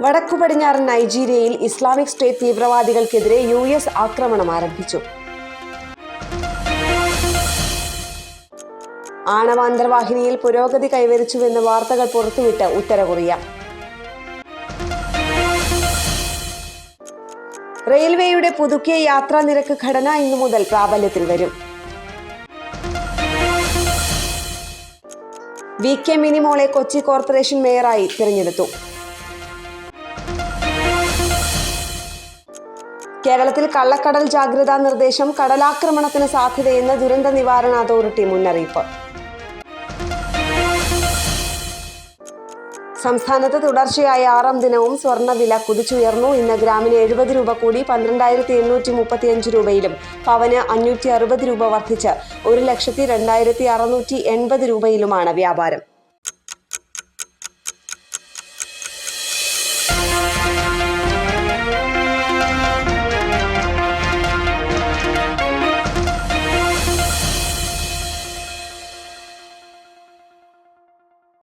വടക്കു പടിഞ്ഞാറൻ നൈജീരിയയിൽ Islamic state തീവ്രവാദികൾക്കെതിരെ US ആക്രമണം ആരംഭിച്ചു. ആണവ അന്തർവാഹിനിയിൽ പുരോഗതി കൈവരിച്ചുവെന്ന് വാർത്തകൾ പുറത്തുവിട്ട് ഉത്തര കൊറിയ. റെയിൽവേയുടെ പുതുക്കിയ യാത്രാ നിരക്ക് ഘടന ഇന്നു മുതൽ പ്രാബല്യത്തിൽ വരും. VK മിനിമോളെ കൊച്ചി കോർപ്പറേഷൻ മേയറായി തിരഞ്ഞെടുത്തു. കേരളത്തിൽ കള്ളക്കടൽ ജാഗ്രതാ നിർദ്ദേശം, കടലാക്രമണത്തിന് സാധ്യതയെന്ന് ദുരന്ത നിവാരണ അതോറിറ്റി മുന്നറിയിപ്പ്. സംസ്ഥാനത്ത് തുടർച്ചയായ 6ാം ദിനവും സ്വർണ്ണവില കുതിച്ചുയർന്നു. ഇന്ന് ഗ്രാമിന് 70 രൂപ കൂടി 12,835 രൂപയിലും പവന് 560 രൂപ വർദ്ധിച്ച് 1,02,680 രൂപയിലുമാണ് വ്യാപാരം.